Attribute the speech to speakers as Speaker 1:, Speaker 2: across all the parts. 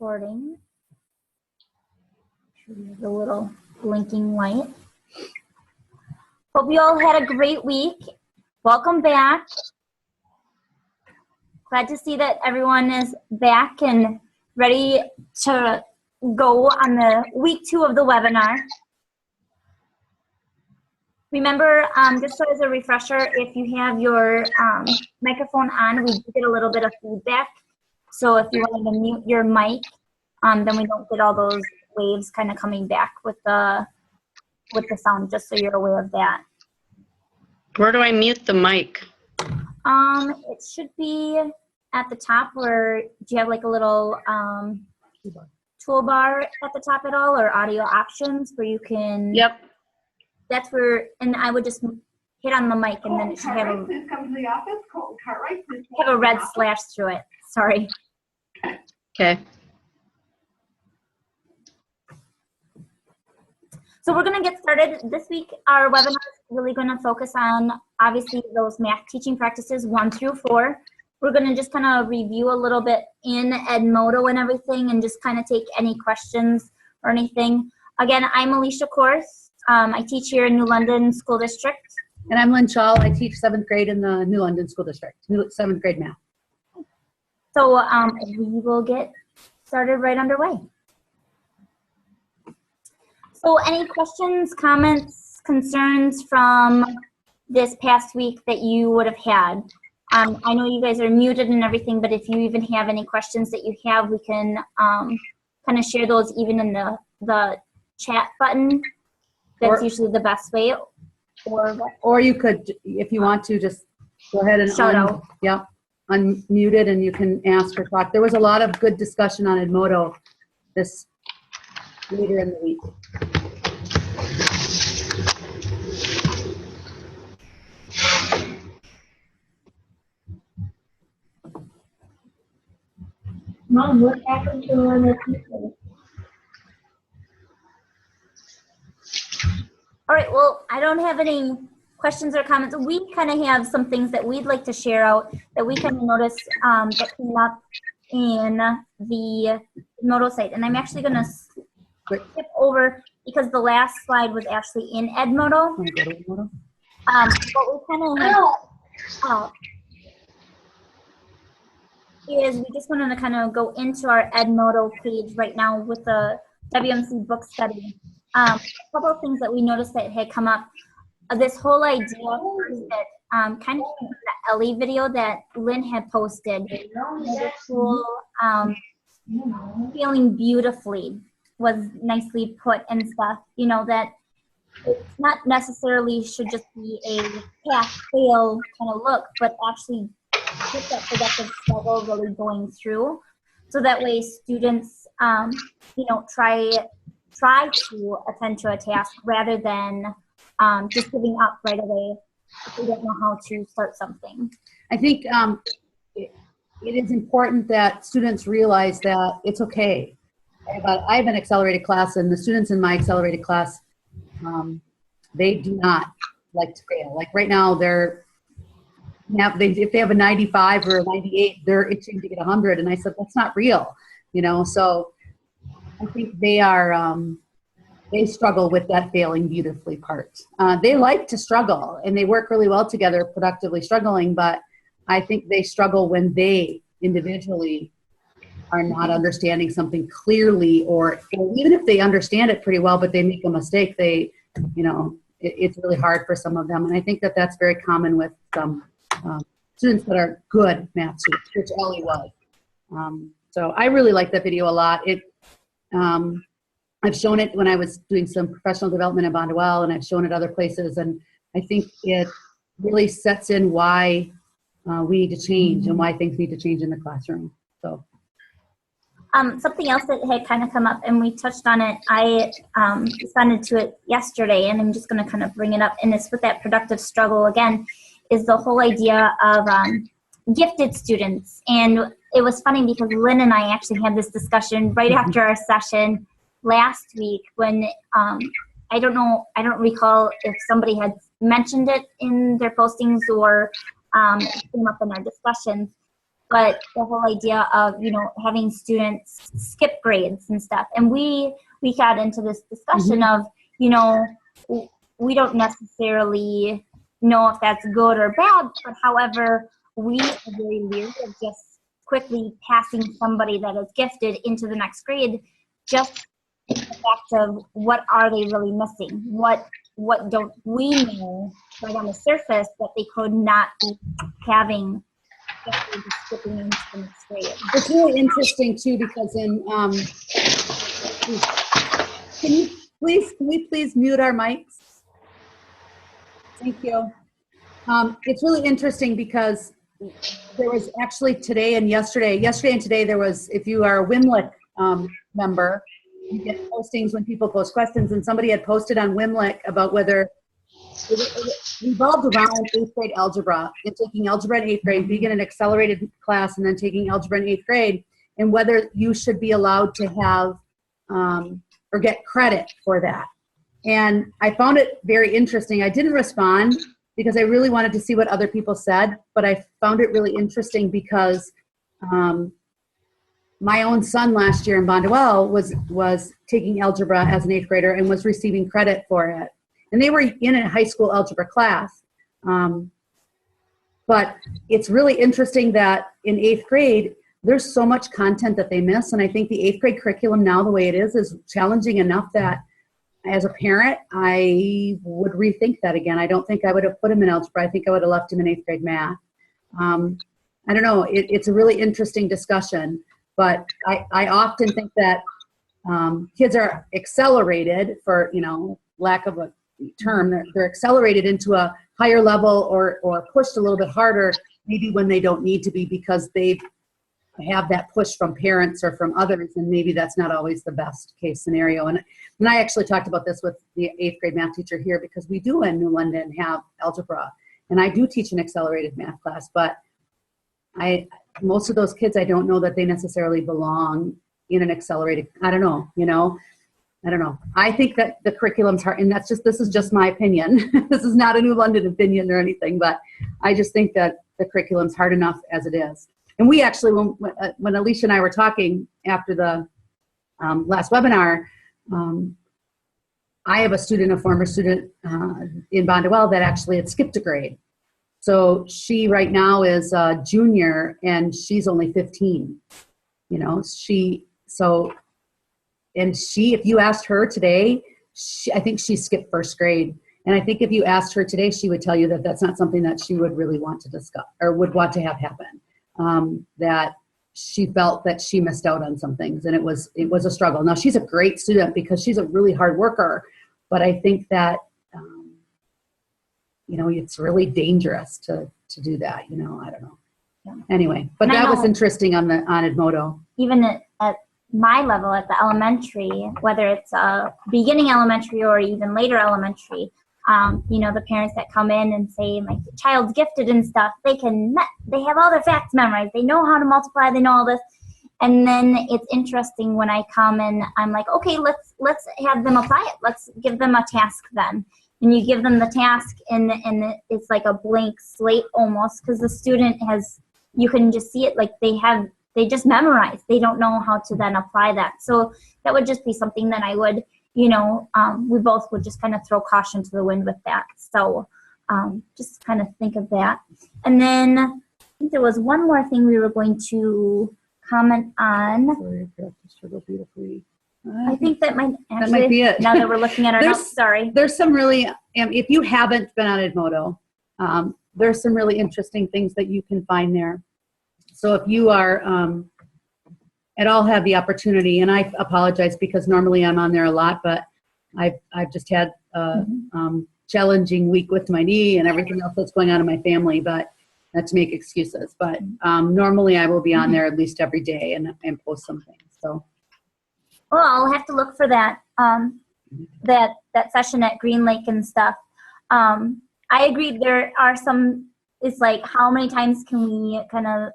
Speaker 1: recording. The little blinking light. Hope you all had a great week. Welcome back. Glad to see that everyone is back and ready to go on the week 2 of the webinar. Remember, just so as a refresher, if you have your microphone on, we do get a little bit of feedback. So if you wanted to mute your mic, then we don't get all those waves kind of coming back with the sound, just so you're aware of that.
Speaker 2: Where do I mute the mic?
Speaker 1: It should be at the top where, do you have like a little toolbar at the top at all, or audio options where you can?
Speaker 2: Yep.
Speaker 1: That's where, and I would just hit on the mic and then it should have a red slash through it. Sorry.
Speaker 2: Okay.
Speaker 1: So we're going to get started. This week, our webinar is really going to focus on, obviously, those math teaching practices 1 through 4. We're going to just kind of review a little bit in Edmodo and everything and just kind of take any questions or anything. Again, I'm Alicia Kors. I teach here in New London School District.
Speaker 3: And I'm Lynn Chall. I teach 7th grade in the New London School District, 7th grade math.
Speaker 1: So we will get started right underway. So any questions, comments, concerns from this past week that you would have had? I know you guys are muted and everything, but if you even have any questions that you have, we can kind of share those even in the chat button. That's usually the best way.
Speaker 3: Or you could, if you want to, just go ahead and
Speaker 1: shout out.
Speaker 3: Yep, unmute it and you can ask or talk. There was a lot of good discussion on Edmodo this later in the week.
Speaker 1: Mom, what happened to one of the people? All right, well, I don't have any questions or comments. We kind of have some things that we'd like to share out that we kind of noticed that came up in the Edmodo site. And I'm actually going to skip over because the last slide was actually in Edmodo.
Speaker 3: Want to go to Edmodo?
Speaker 1: What we kind of is we just wanted to kind of go into our Edmodo page right now with the WMC book study. A couple of things that we noticed that had come up. This whole idea that kind of the Ellie video that Lynn had posted, the whole feeling beautifully was nicely put and stuff. You know, that it's not necessarily should just be a pass-fail kind of look, but actually put that productive struggle really going through, so that way students, you know, try to attend to a task rather than just giving up right away if they don't know how to start something.
Speaker 3: I think it is important that students realize that it's okay. I have an accelerated class, and the students in my accelerated class, they do not like to fail. Like right now, if they have a 95 or a 98, they're itching to get 100. And I said, that's not real, you know? So I think they are, they struggle with that failing beautifully part. They like to struggle and they work really well together, productively struggling, but I think they struggle when they individually are not understanding something clearly, or even if they understand it pretty well, but they make a mistake, they, you know, it's really hard for some of them. And I think that that's very common with some students that are good math students, which Ellie was. So I really like that video a lot. I've shown it when I was doing some professional development at Bonduelle, and I've shown it other places, and I think it really sets in why we need to change and why things need to change in the classroom. So.
Speaker 1: Something else that had kind of come up, and we touched on it, I responded to it yesterday, and I'm just going to kind of bring it up, and it's with that productive struggle again, is the whole idea of gifted students. And it was funny because Lynn and I actually had this discussion right after our session last week when I don't recall if somebody had mentioned it in their postings or it came up in our discussions. but the whole idea of, having students skip grades and stuff. And we got into this discussion of, we don't necessarily know if that's good or bad, but however, we are very leery of just quickly passing somebody that is gifted into the next grade, just the fact of what are they really missing? What don't we know right on the surface that they could not be having just skipping into the next grade?
Speaker 3: It's really interesting too, because can we please mute our mics? Thank you. It's really interesting because there was actually today and yesterday and today there was, if you are a WIMLIC member, you get postings when people post questions, and somebody had posted on WIMLIC about whether it revolved around 8th grade algebra and taking algebra in 8th grade, being in an accelerated class, and then taking algebra in 8th grade, and whether you should be allowed to have or get credit for that. And I found it very interesting. I didn't respond because I really wanted to see what other people said, but I found it really interesting because my own son last year in Bonduelle was taking algebra as an 8th grader and was receiving credit for it. And they were in a high school algebra class. But it's really interesting that in 8th grade, there's so much content that they miss. And I think the 8th grade curriculum now, the way it is challenging enough that as a parent, I would rethink that again. I don't think I would have put him in algebra. I think I would have left him in 8th grade math. I don't know. It's a really interesting discussion. But I often think that kids are accelerated, for lack of a term, they're accelerated into a higher level or pushed a little bit harder, maybe when they don't need to be, because they have that push from parents or from others, and maybe that's not always the best case scenario. And I actually talked about this with the 8th grade math teacher here, because we do in New London have algebra, and I do teach an accelerated math class, but most of those kids, I don't know that they necessarily belong in an accelerated, I don't know. I think that the curriculum's hard, and this is just my opinion. This is not a New London opinion or anything, but I just think that the curriculum's hard enough as it is. And we actually, when Alicia and I were talking after the last webinar, I have a former student in Bonduelle that actually had skipped a grade. So she right now is a junior, and she's only 15. If you asked her today, I think she skipped 1st grade. And I think if you asked her today, she would tell you that that's not something that she would really want to discuss or would want to have happen. That she felt that she missed out on some things, and it was a struggle. Now, she's a great student because she's a really hard worker, but I think that it's really dangerous to do that. I don't know. Yeah. Anyway, but that was interesting on Edmodo.
Speaker 1: Even at my level at the elementary, whether it's beginning elementary or even later elementary, the parents that come in and say my child's gifted and stuff, they have all their facts memorized. They know how to multiply. They know all this. And then it's interesting when I come and I'm like, okay, let's have them apply it. Let's give them a task then. And you give them the task, and it's like a blank slate almost, because the student you can just see it, like they just memorize. They don't know how to then apply that. So that would just be something that I would, we both would just kind of throw caution to the wind with that. So just kind of think of that. And then I think there was one more thing we were going to comment on.
Speaker 3: Sorry, I struggle beautifully.
Speaker 1: I think that might
Speaker 3: be it.
Speaker 1: Now that we're looking at our notes, sorry.
Speaker 3: There's some really, if you haven't been on Edmodo, there's some really interesting things that you can find there. So if you are at all have the opportunity, and I apologize because normally I'm on there a lot, but I've just had a challenging week with my knee and everything else that's going on in my family, but not to make excuses. But normally I will be on there at least every day and post something. So.
Speaker 1: Well, I'll have to look for that that session at Green Lake and stuff. I agree. There are some. It's like, how many times can we kind of,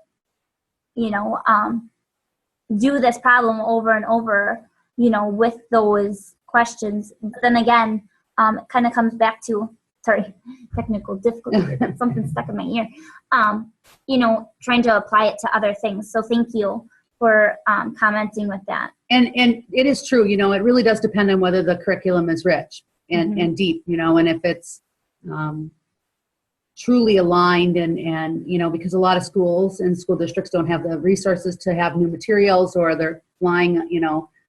Speaker 1: do this problem over and over, with those questions. But then again, it kind of comes back to technical difficulty, something stuck in my ear, trying to apply it to other things. So thank you for commenting with that.
Speaker 3: And it is true, it really does depend on whether the curriculum is rich and deep, and if it's truly aligned and because a lot of schools and school districts don't have the resources to have new materials, or they're flying,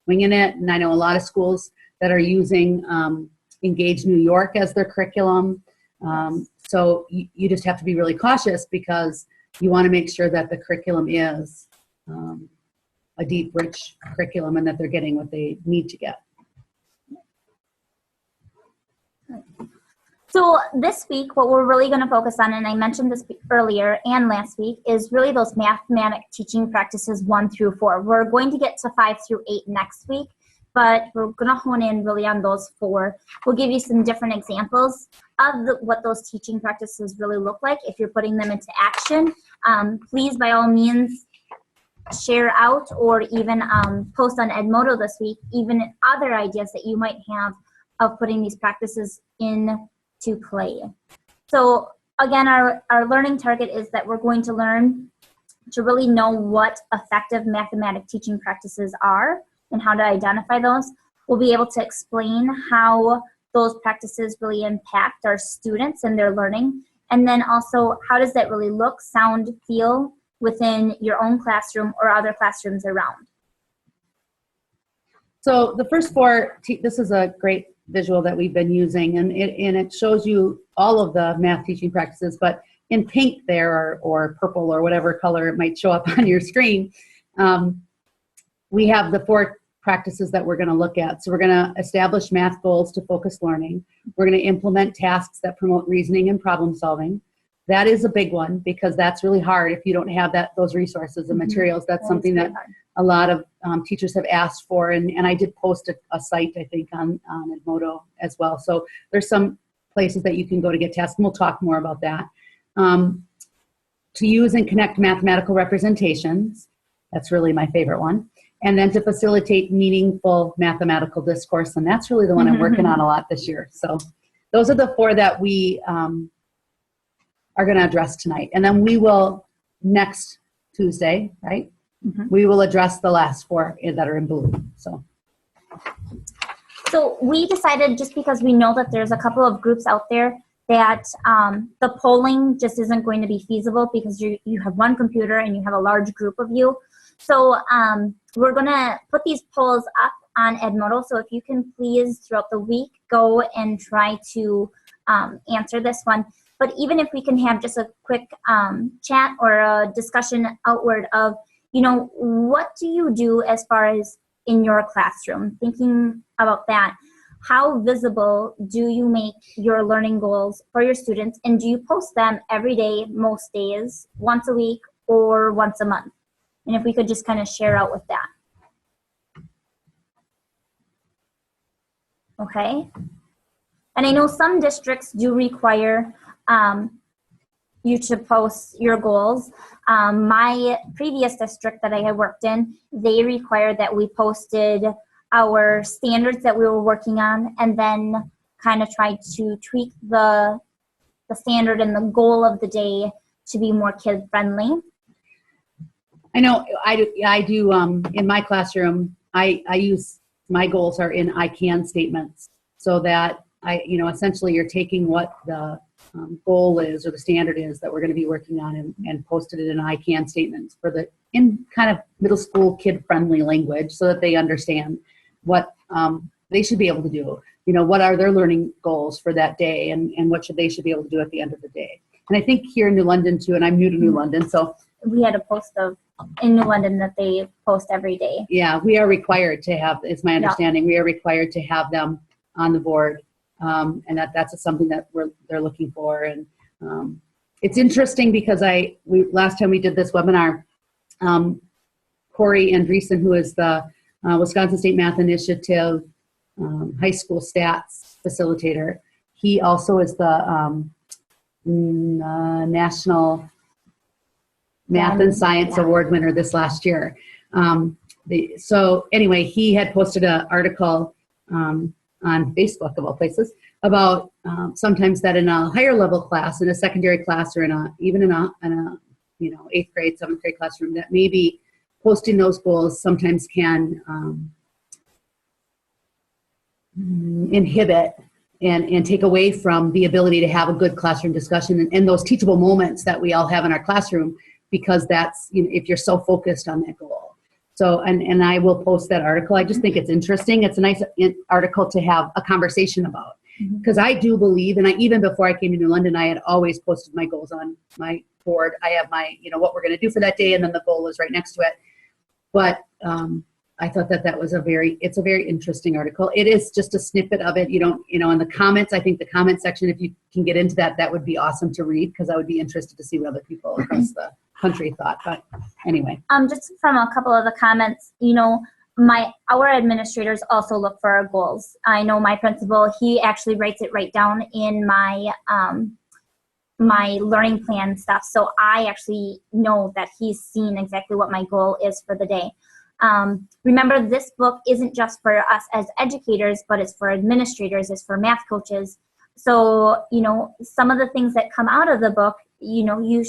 Speaker 3: winging it. And I know a lot of schools that are using Engage New York as their curriculum. So you just have to be really cautious, because you want to make sure that the curriculum is a deep, rich curriculum, and that they're getting what they need to get.
Speaker 1: So this week, what we're really going to focus on, and I mentioned this earlier and last week, is really those mathematic teaching practices 1 through 4. We're going to get to 5 through 8 next week, but we're going to hone in really on those 4. We'll give you some different examples of what those teaching practices really look like if you're putting them into action. Please, by all means, share out or even post on Edmodo this week, even other ideas that you might have of putting these practices into play. So again, our learning target is that we're going to learn to really know what effective mathematic teaching practices are and how to identify those. We'll be able to explain how those practices really impact our students and their learning. And then also, how does that really look, sound, feel within your own classroom or other classrooms around?
Speaker 3: So the first 4, this is a great visual that we've been using, and it shows you all of the math teaching practices, but in pink there, or purple, or whatever color it might show up on your screen, we have the 4 practices that we're going to look at. So we're going to establish math goals to focus learning. We're going to implement tasks that promote reasoning and problem solving. That is a big one, because that's really hard if you don't have those resources and materials. That's something that a lot of teachers have asked for, and I did post a site, I think, on Edmodo as well. So there's some places that you can go to get tasks, and we'll talk more about that. To use and connect mathematical representations, that's really my favorite one. And then to facilitate meaningful mathematical discourse, and that's really the one I'm working on a lot this year. So those are the 4 that we are going to address tonight. And then we will, next Tuesday, right? We will address the last 4 that are in blue.
Speaker 1: So we decided, just because we know that there's a couple of groups out there that the polling just isn't going to be feasible, because you have one computer and you have a large group of you. So we're going to put these polls up on Edmodo. So if you can please, throughout the week, go and try to answer this one. But even if we can have just a quick chat or a discussion outward of, what do you do as far as in your classroom? Thinking about that, how visible do you make your learning goals for your students? And do you post them every day, most days, once a week, or once a month? And if we could just kind of share out with that. Okay. And I know some districts do require you to post your goals. My previous district that I had worked in, they required that we posted our standards that we were working on, and then kind of tried to tweak the standard and the goal of the day to be more kid friendly.
Speaker 3: I know I do in my classroom, I use, my goals are in I can statements, so that essentially you're taking what the goal is, or the standard is that we're going to be working on, and posted it in I can statements in kind of middle school kid friendly language, so that they understand what they should be able to do. What are their learning goals for that day, and what they should be able to do at the end of the day. And I think here in New London too, and I'm new to New London, so
Speaker 1: we had a post in New London that they post every day. Yeah,
Speaker 3: we are required to have, it's my understanding, we are required to have them on the board. And that's something that they're looking for. And it's interesting, because last time we did this webinar, Corey Andreessen, who is the Wisconsin State Math Initiative high school stats facilitator, he also is the National Math and Science Award winner this last year. So anyway, he had posted an article on Facebook of all places about sometimes that in a higher level class, in a secondary class, or even in a 8th grade, 7th grade classroom, that maybe posting those goals sometimes can inhibit and take away from the ability to have a good classroom discussion and those teachable moments that we all have in our classroom, because that's, if you're so focused on that goal. So, and I will post that article. I just think it's interesting. It's a nice article to have a conversation about, because I do believe, and even before I came to New London, I had always posted my goals on my board. I have my, what we're going to do for that day, and then the goal is right next to it. But I thought that was it's a very interesting article. It is just a snippet of it. In the comments, I think the comment section, if you can get into that, that would be awesome to read, because I would be interested to see what other people across the country thought. But anyway.
Speaker 1: Just from a couple of the comments, our administrators also look for our goals. I know my principal, he actually writes it right down in my my learning plan stuff. So I actually know that he's seen exactly what my goal is for the day. Remember, this book isn't just for us as educators, but it's for administrators, it's for math coaches. So, some of the things that come out of the book, you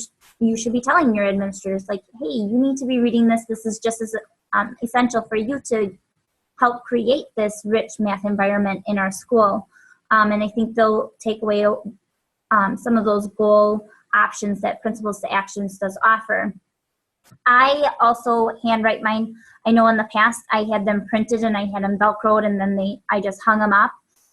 Speaker 1: should be telling your administrators, like, hey, you need to be reading this. This is just as essential for you to help create this rich math environment in our school. And I think they'll take away some of those goal options that Principles to Actions does offer. I also handwrite mine. I know in the past I had them printed and I had them Velcroed, and then I just hung them up.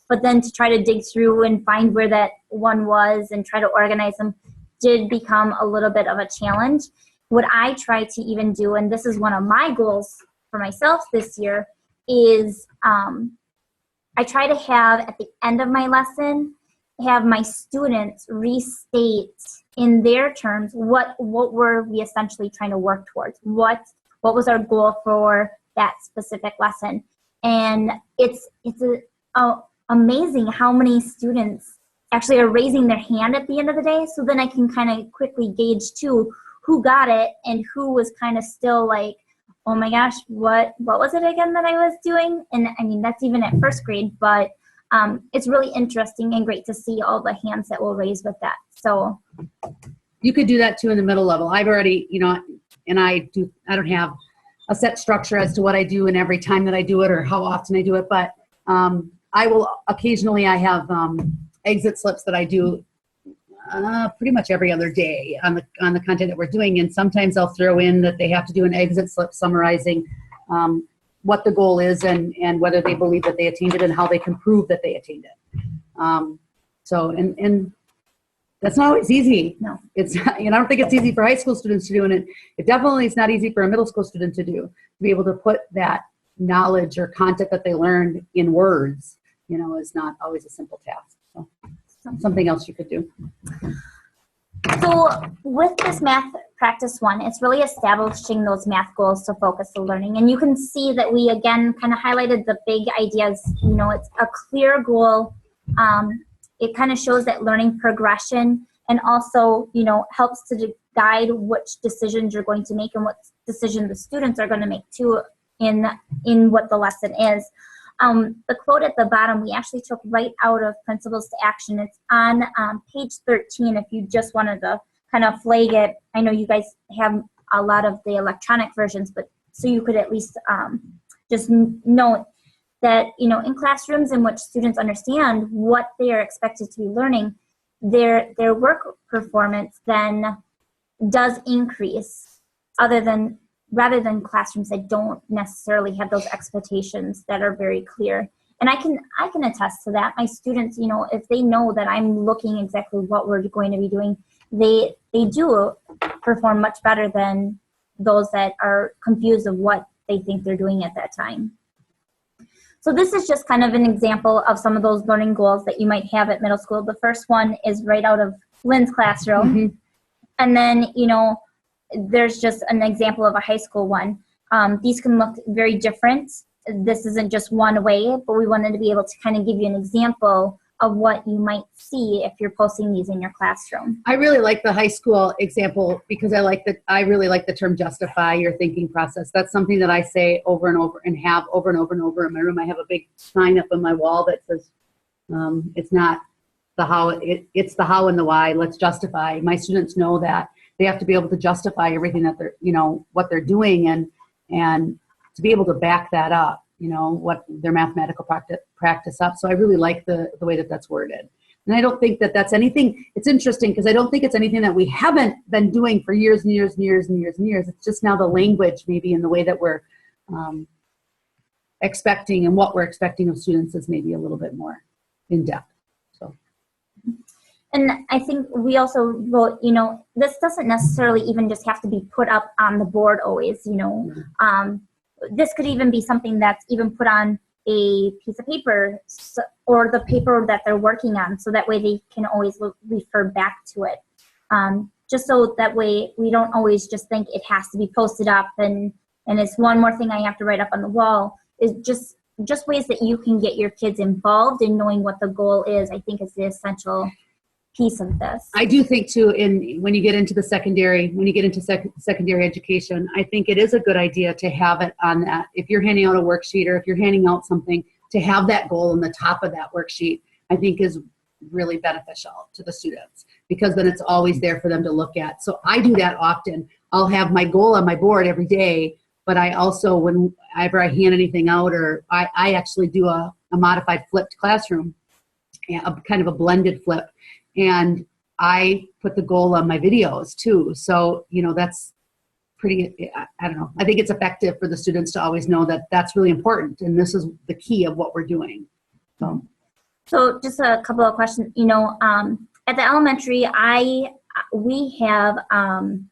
Speaker 1: But then to try to dig through and find where that one was and try to organize them did become a little bit of a challenge. What I try to even do, and this is one of my goals for myself this year, is I try to have at the end of my lesson, have my students restate in their terms what were we essentially trying to work towards, what was our goal for that specific lesson. And it's amazing how many students actually are raising their hand at the end of the day. So then I can kind of quickly gauge too who got it and who was kind of still like, oh my gosh, what was it again that I was doing? And I mean, that's even at 1st grade, but it's really interesting and great to see all the hands that will raise with that. So
Speaker 3: you could do that too in the middle level. I've already, and I don't have a set structure as to what I do and every time that I do it or how often I do it, but I will occasionally, I have exit slips that I do pretty much every other day on the content that we're doing, and sometimes I'll throw in that they have to do an exit slip summarizing what the goal is and whether they believe that they attained it and how they can prove that they attained it. And that's not always easy.
Speaker 1: No,
Speaker 3: it's I don't think it's easy for high school students to do, and it definitely is not easy for a middle school student to do, to be able to put that knowledge or content that they learned in words. Is not always a simple task. So something else you could do.
Speaker 1: So with this math practice 1, it's really establishing those math goals to focus the learning. And you can see that we again kind of highlighted the big ideas. It's a clear goal. It kind of shows that learning progression, and also, helps to guide which decisions you're going to make and what decision the students are going to make too in what the lesson is. The quote at the bottom, we actually took right out of Principles to Action. It's on page 13 if you just wanted to kind of flag it. I know you guys have a lot of the electronic versions, but so you could at least just note that, in classrooms in which students understand what they are expected to be learning, their work performance then does increase, rather than classrooms that don't necessarily have those expectations that are very clear. And I can attest to that. My students, if they know that I'm looking exactly what we're going to be doing, they do perform much better than those that are confused of what they think they're doing at that time. So this is just kind of an example of some of those learning goals that you might have at middle school. The first one is right out of Lynn's classroom. Mm-hmm. And then, there's just an example of a high school one. These can look very different. This isn't just one way, but we wanted to be able to kind of give you an example of what you might see if you're posting these in your classroom.
Speaker 3: I really like the high school example because I really like the term justify your thinking process. That's something that I say over and over and have over and over and over in my room. I have a big sign up on my wall that says, it's not the how, it's the how and the why. Let's justify. My students know that they have to be able to justify everything that they're, what they're doing and to be able to back that up, what their mathematical practice up. So I really like the way that that's worded. And I don't think that that's anything, it's interesting because I don't think it's anything that we haven't been doing for years and years and years and years and years. It's just now the language maybe in the way that we're expecting and what we're expecting of students is maybe a little bit more in depth. So.
Speaker 1: And I think we also wrote, this doesn't necessarily even just have to be put up on the board always, this could even be something that's even put on a piece of paper or the paper that they're working on, so that way they can always refer back to it. Just so that way we don't always just think it has to be posted up and it's one more thing I have to write up on the wall. Is just ways that you can get your kids involved in knowing what the goal is, I think is the essential piece of this.
Speaker 3: I do think too, when you get into secondary education, I think it is a good idea to have it on that. If you're handing out a worksheet or if you're handing out something, to have that goal on the top of that worksheet, I think is really beneficial to the students because then it's always there for them to look at. So I do that often. I'll have my goal on my board every day, but I also, whenever I hand anything out, or I actually do a modified flipped classroom, kind of a blended flip. And I put the goal on my videos too. So, that's pretty, I don't know. I think it's effective for the students to always know that that's really important. And this is the key of what we're doing.
Speaker 1: So just a couple of questions, at the elementary, we have, I'm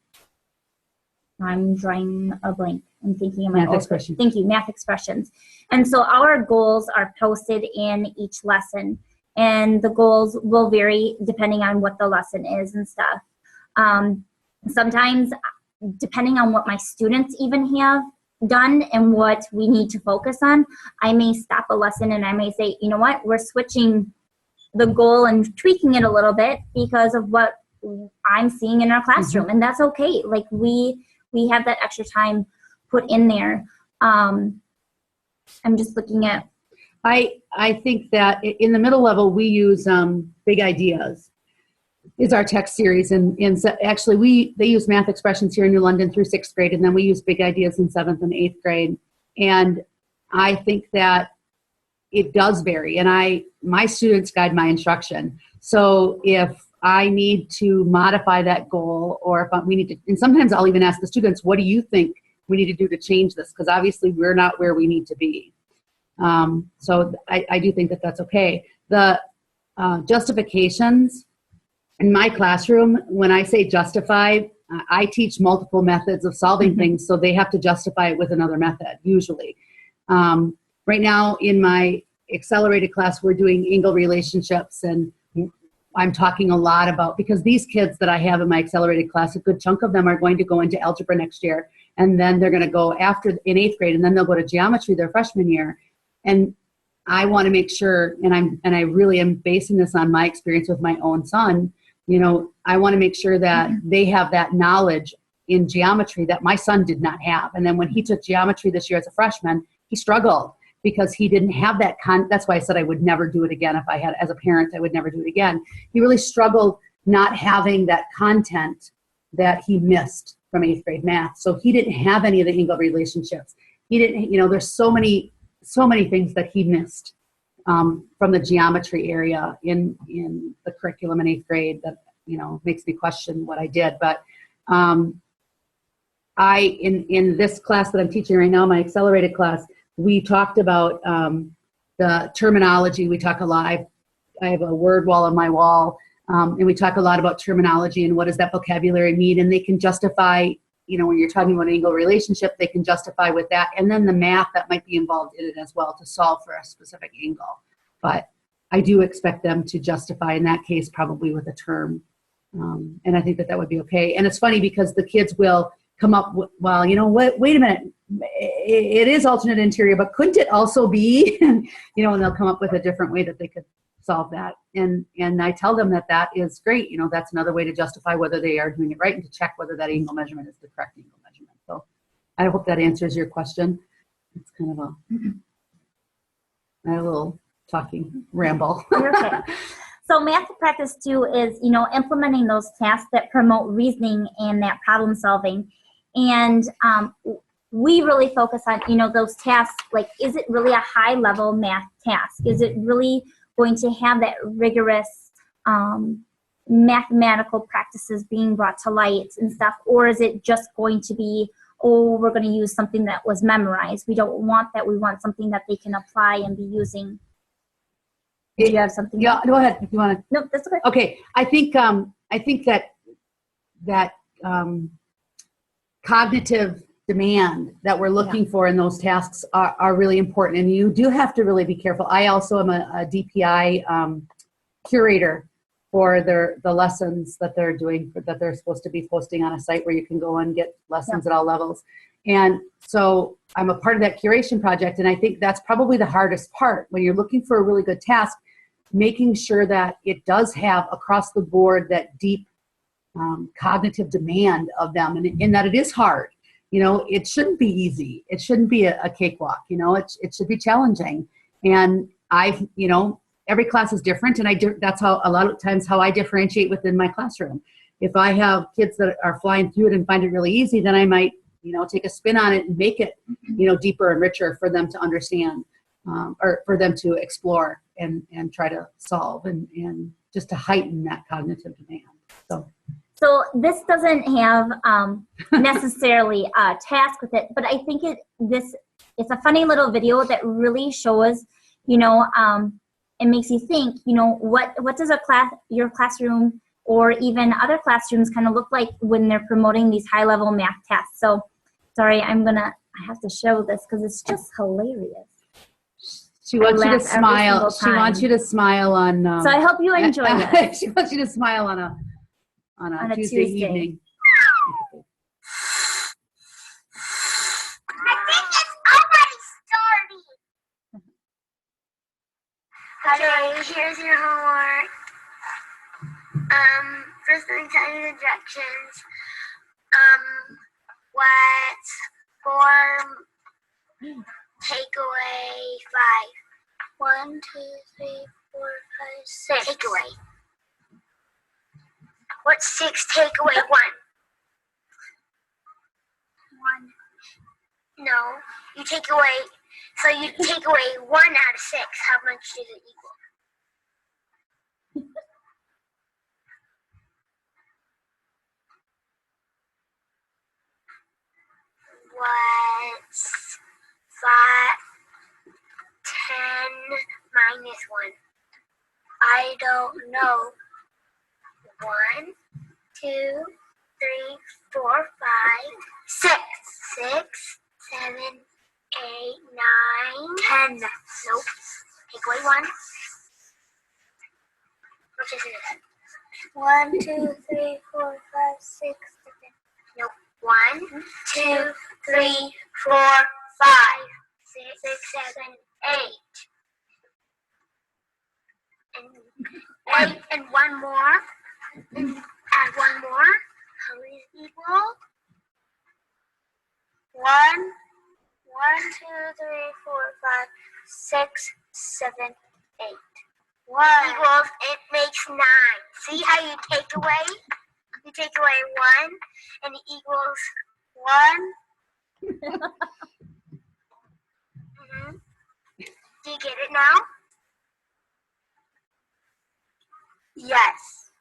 Speaker 1: drawing a blank. I'm thinking of my
Speaker 3: math expressions.
Speaker 1: Thank you, math expressions. And so our goals are posted in each lesson. And the goals will vary depending on what the lesson is and stuff. Sometimes, depending on what my students even have done and what we need to focus on, I may stop a lesson and I may say, you know what, we're switching the goal and tweaking it a little bit because of what I'm seeing in our classroom. Mm-hmm. And that's okay. Like we have that extra time put in there. I'm just looking at,
Speaker 3: I think that in the middle level, we use Big Ideas is our text series. And so actually, they use math expressions here in New London through 6th grade, and then we use Big Ideas in 7th and 8th grade. And I think that it does vary. And my students guide my instruction. So if I need to modify that goal, or if we need to, and sometimes I'll even ask the students, what do you think we need to do to change this? Because obviously we're not where we need to be. So I do think that that's okay. The justifications in my classroom, when I say justify, I teach multiple methods of solving mm-hmm. things, so they have to justify it with another method, usually. Right now in my accelerated class, we're doing angle relationships, and I'm talking a lot about, because these kids that I have in my accelerated class, a good chunk of them are going to go into algebra next year, and then they're going to go in 8th grade, and then they'll go to geometry their freshman year. And I want to make sure, and I really am basing this on my experience with my own son, I want to make sure that they have that knowledge in geometry that my son did not have. And then when he took geometry this year as a freshman, he struggled because he didn't have that that's why I said I would never do it again. If I had, as a parent, I would never do it again. He really struggled not having that content that he missed from 8th grade math. So he didn't have any of the angle relationships. He didn't, there's so many things that he missed from the geometry area in the curriculum in 8th grade that, makes me question what I did. But in this class that I'm teaching right now, my accelerated class, we talked about the terminology. We talk a lot. I have a word wall on my wall, and we talk a lot about terminology and what does that vocabulary mean, and they can justify, when you're talking about an angle relationship, they can justify with that, and then the math that might be involved in it as well to solve for a specific angle. But I do expect them to justify in that case probably with a term, and I think that would be okay. And it's funny because the kids will come up with, well, wait a minute, it is alternate interior, but couldn't it also be, and they'll come up with a different way that they could solve that. And I tell them that that is great. That's another way to justify whether they are doing it right and to check whether that angle measurement is the correct angle measurement. So I hope that answers your question. It's kind of a little talking ramble.
Speaker 1: Okay. So math practice 2 is, implementing those tasks that promote reasoning and that problem solving. And we really focus on, those tasks, like, is it really a high level math task? Is it really going to have that rigorous mathematical practices being brought to light and stuff? Or is it just going to be, we're going to use something that was memorized? We don't want that. We want something that they can apply and be using. Do you have something?
Speaker 3: Yeah, go ahead if you want to.
Speaker 1: No, that's okay.
Speaker 3: Okay, I think that cognitive demand that we're looking for in those tasks are really important, and you do have to really be careful. I also am a DPI curator for the lessons that they're doing, that they're supposed to be posting on a site where you can go and get lessons at all levels. And so I'm a part of that curation project, and I think that's probably the hardest part when you're looking for a really good task, making sure that it does have across the board that deep cognitive demand of them, and in that it is hard. It shouldn't be easy. It shouldn't be a cakewalk. It should be challenging. And every class is different, and that's how a lot of times how I differentiate within my classroom. If I have kids that are flying through it and find it really easy, then I might take a spin on it and make it deeper and richer for them to understand, or for them to explore and try to solve, and just to heighten that cognitive demand.
Speaker 1: So this doesn't have necessarily a task with it, but I think it's a funny little video that really shows, it makes you think, what does your classroom or even other classrooms kind of look like when they're promoting these high level math tests. So sorry, I have to show this because it's just hilarious.
Speaker 3: She wants you to smile. She wants you to smile on.
Speaker 1: So I hope you enjoy it.
Speaker 3: She wants you to smile on a Tuesday evening.
Speaker 4: I think it's already starting. Okay, here's your homework. First thing, tell you the directions. What form takeaway 5? 1, 2, 3, 4, 5, 6. Takeaway. What's 6 takeaway 1? 1. No, you take away. So you take away 1 out of 6. How much does it equal? What's 10 minus 1? I don't know. 1, 2, 3, 4, 5, 6. 6, 7, 8, 9, 10. Nope. Take away 1. Which is it? 1, 2, 3, 4, 5, 6, 7. Nope. 1, 2, 3, 4, 5, 6, 7, 8. And 1 more. And add 1 more. How is equal? 1, 2, 3, 4, 5, 6, 7, 8. 1 equals, it makes 9. See how you take away? You take away 1 and it equals 1. Do you get it now? Yes.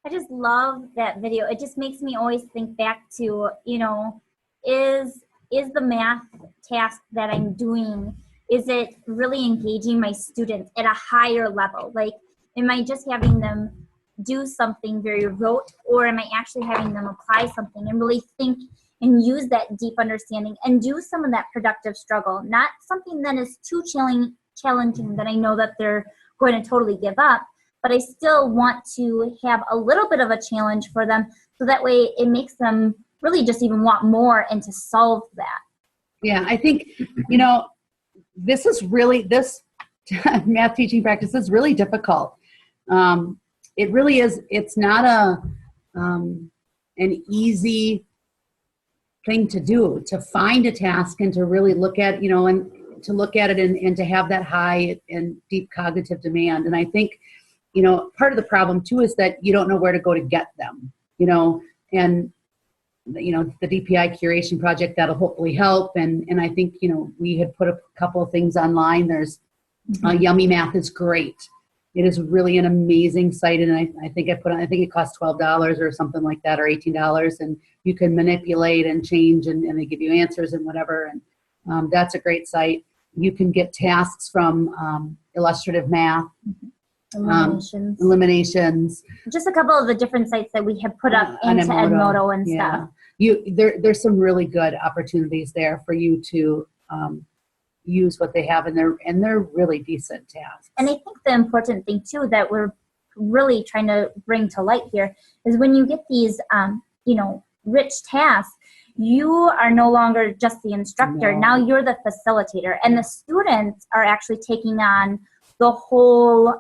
Speaker 1: I just love that video. It just makes me always think back to, is the math task that I'm doing, is it really engaging my students at a higher level? Like, am I just having them do something very rote, or am I actually having them apply something and really think and use that deep understanding and do some of that productive struggle? Not something that is too challenging that I know that they're going to totally give up, but I still want to have a little bit of a challenge for them, so that way it makes them really just even want more and to solve that.
Speaker 3: Yeah, I think, this math teaching practice is really difficult. It really is. It's not an easy thing to do, to find a task and to really look at, and to look at it and to have that high and deep cognitive demand. And I think, part of the problem too is that you don't know where to go to get them, and the DPI curation project, that'll hopefully help. And I think, we had put a couple of things online. There's Yummy Math is great. It is really an amazing site. And I think I think it costs $12 or something like that, or $18. And you can manipulate and change and they give you answers and whatever. And that's a great site. You can get tasks from Illustrative Math. Eliminations.
Speaker 1: Just a couple of the different sites that we have put up into Edmodo and stuff.
Speaker 3: There's some really good opportunities there for you to use what they have, and they're really decent tasks.
Speaker 1: And I think the important thing too that we're really trying to bring to light here is when you get these rich tasks, you are no longer just the instructor.
Speaker 3: No.
Speaker 1: Now you're the facilitator, and the students are actually taking on the whole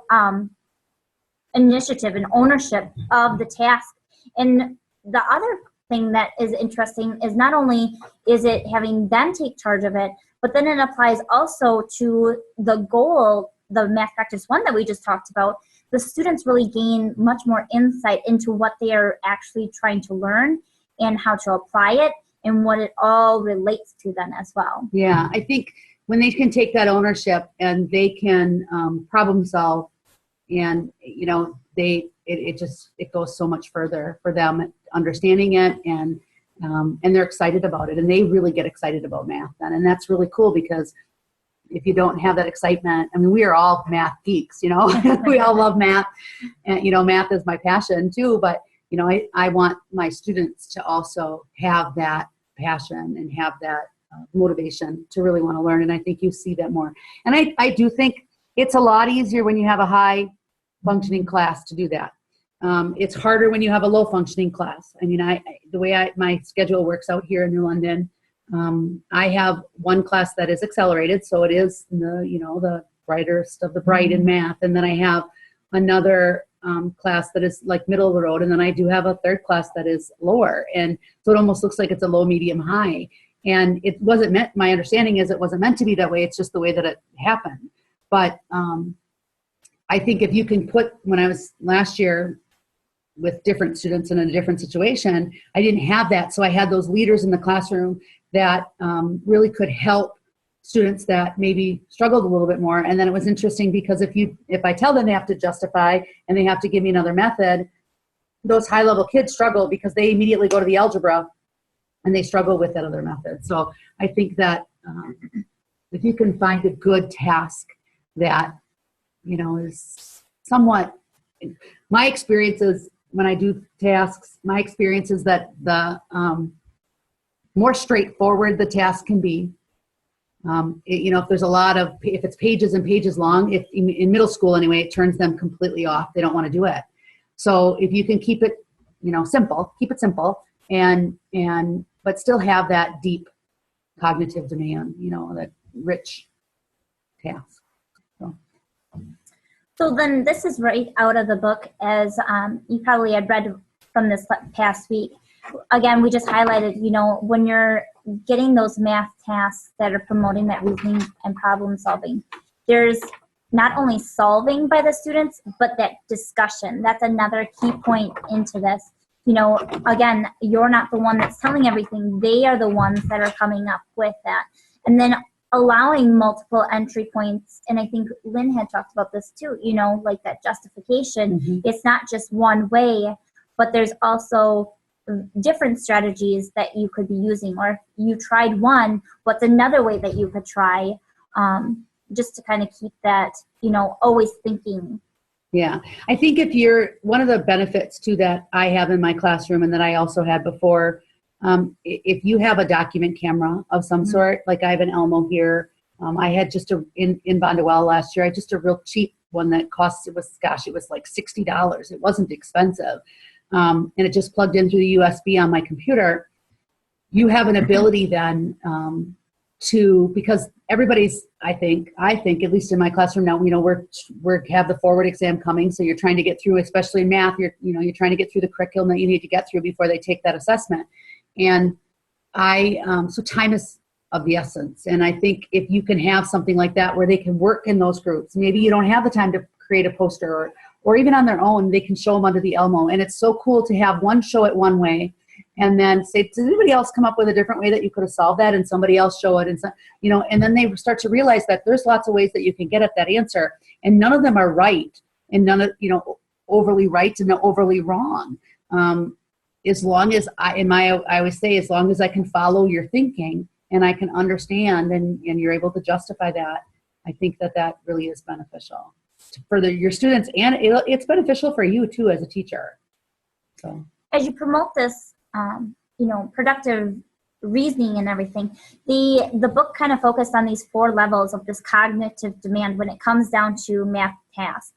Speaker 1: initiative and ownership of the task. And the other thing that is interesting is not only is it having them take charge of it, but then it applies also to the goal, the Math Practice 1 that we just talked about. The students really gain much more insight into what they are actually trying to learn and how to apply it and what it all relates to them as well.
Speaker 3: Yeah, I think when they can take that ownership and they can problem solve, and it goes so much further for them understanding it, and they're excited about it, and they really get excited about math then, and that's really cool, because if you don't have that excitement, I mean, we are all math geeks, we all love math, and math is my passion too, but I want my students to also have that passion and have that motivation to really want to learn. And I think you see that more. And I do think it's a lot easier when you have a high functioning class to do that. It's harder when you have a low functioning class. I mean, the way my schedule works out here in New London, I have one class that is accelerated, so it is the brightest of the bright in math, and then I have another class that is like middle of the road, and then I do have a third class that is lower, and so it almost looks like it's a low, medium, high. And it wasn't meant, my understanding is it wasn't meant to be that way, it's just the way that it happened. But I think if you can when I was last year with different students in a different situation, I didn't have that, so I had those leaders in the classroom that really could help students that maybe struggled a little bit more. And then it was interesting because if I tell them they have to justify and they have to give me another method, those high level kids struggle because they immediately go to the algebra and they struggle with that other method. So I think that if you can find a good task that, is somewhat, my experience is when I do tasks, my experience is that the more straightforward the task can be, if there's if it's pages and pages long, if in middle school anyway, it turns them completely off. They don't want to do it. So if you can keep it, simple, but still have that deep cognitive demand, that rich task.
Speaker 1: So then this is right out of the book, as you probably had read from this past week. Again, we just highlighted, when you're getting those math tasks that are promoting that reasoning and problem solving, there's not only solving by the students, but that discussion. That's another key point into this. Again, you're not the one that's telling everything. They are the ones that are coming up with that. And then allowing multiple entry points. And I think Lynn had talked about this too, like that justification. Mm-hmm. It's not just one way, but there's also different strategies that you could be using. Or if you tried one, what's another way that you could try, just to kind of keep that, always thinking.
Speaker 3: Yeah, I think one of the benefits too that I have in my classroom and that I also had before, if you have a document camera of some mm-hmm. sort, like I have an Elmo here, I had just in Bondwell last year, I just a real cheap one that it was like $60. It wasn't expensive. And it just plugged in through the USB on my computer. You have an ability then because everybody's, I think, at least in my classroom now, we're have the forward exam coming. So you're trying to get through, especially in math, you're trying to get through the curriculum that you need to get through before they take that assessment. And so time is of the essence. And I think if you can have something like that where they can work in those groups, maybe you don't have the time to create a poster or even on their own, they can show them under the Elmo. And it's so cool to have one show it one way and then say, does anybody else come up with a different way that you could have solved that? And somebody else show it. And so, and then they start to realize that there's lots of ways that you can get at that answer. And none of them are right. And none of, overly right and overly wrong. As long as I always say, as long as I can follow your thinking and I can understand and you're able to justify that, I think that really is beneficial for your students, and it's beneficial for you too as a teacher. So
Speaker 1: as you promote this, productive reasoning and everything, the book kind of focused on these 4 levels of this cognitive demand when it comes down to math tasks.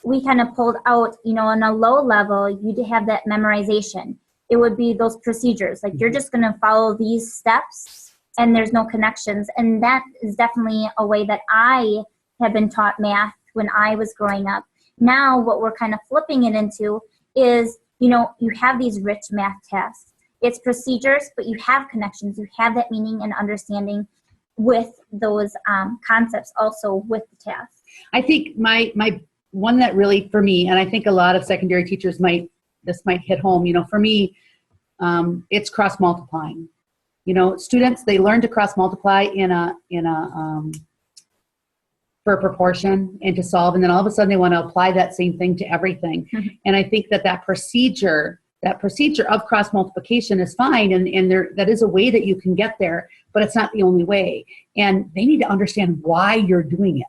Speaker 1: We kind of pulled out, on a low level, you'd have that memorization. It would be those procedures. Like you're just going to follow these steps and there's no connections. And that is definitely a way that I have been taught math when I was growing up. Now what we're kind of flipping it into is, you have these rich math tasks. It's procedures, but you have connections. You have that meaning and understanding with those concepts also with the task.
Speaker 3: I think my one that really, for me, and I think a lot of secondary teachers this might hit home, for me, it's cross multiplying. Students, they learn to cross multiply for a proportion and to solve, and then all of a sudden they want to apply that same thing to everything. Mm-hmm. And I think that procedure of cross multiplication is fine, and that is a way that you can get there, but it's not the only way. And they need to understand why you're doing it.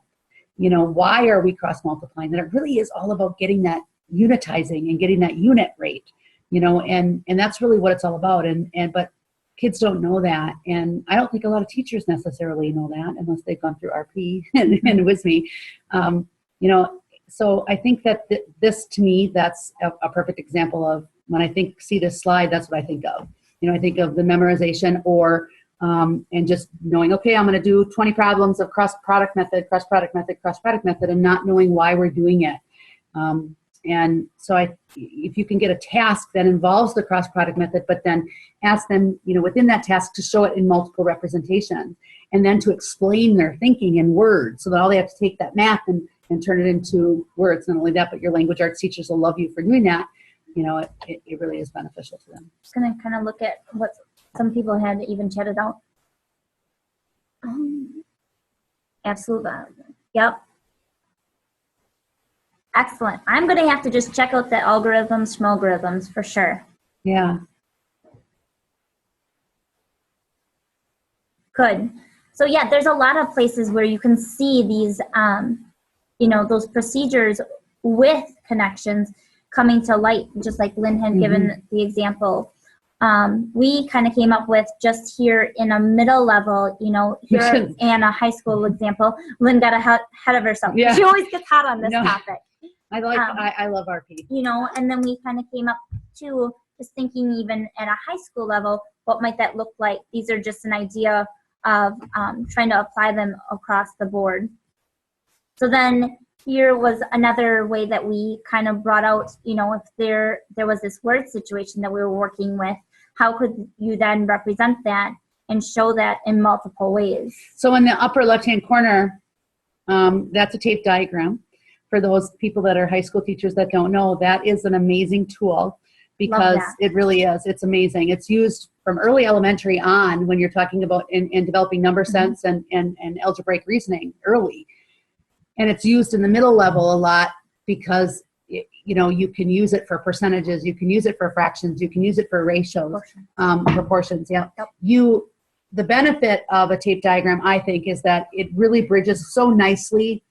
Speaker 3: Why are we cross multiplying? That it really is all about getting that unitizing and getting that unit rate, and that's really what it's all about. But kids don't know that. And I don't think a lot of teachers necessarily know that unless they've gone through RP and WSME. So I think that this, to me, that's a perfect example of when I see this slide, that's what I think of. I think of the memorization and just knowing, okay, I'm going to do 20 problems of cross-product method, and not knowing why we're doing it. And so if you can get a task that involves the cross-product method, but then ask them, within that task to show it in multiple representations, and then to explain their thinking in words, so that all they have to take that math and turn it into words. Not only that, but your language arts teachers will love you for doing that. It really is beneficial to them.
Speaker 1: Just going to kind of look at what some people had even chatted out. Absolutely. Yep. Excellent. I'm going to have to just check out the algorithms for sure.
Speaker 3: Yeah.
Speaker 1: Good. So yeah, there's a lot of places where you can see these, those procedures with connections coming to light, just like Lynn had given the example. We kind of came up with just here in a middle level, here in a high school example. Lynn got ahead of herself. Yeah. She always gets hot on this topic.
Speaker 3: I love RP.
Speaker 1: And then we kind of came up to just thinking even at a high school level, what might that look like? These are just an idea of trying to apply them across the board. So then here was another way that we kind of brought out, if there was this word situation that we were working with, how could you then represent that and show that in multiple ways? So
Speaker 3: in the upper left-hand corner, that's a tape diagram. For those people that are high school teachers that don't know, that is an amazing tool because it really is. It's amazing. It's used from early elementary on when you're talking about in developing number sense and algebraic reasoning early. And it's used in the middle level a lot because you can use it for percentages, you can use it for fractions, you can use it for ratios, proportions. Yeah. Yep. The benefit of a tape diagram, I think, is that it really bridges so nicely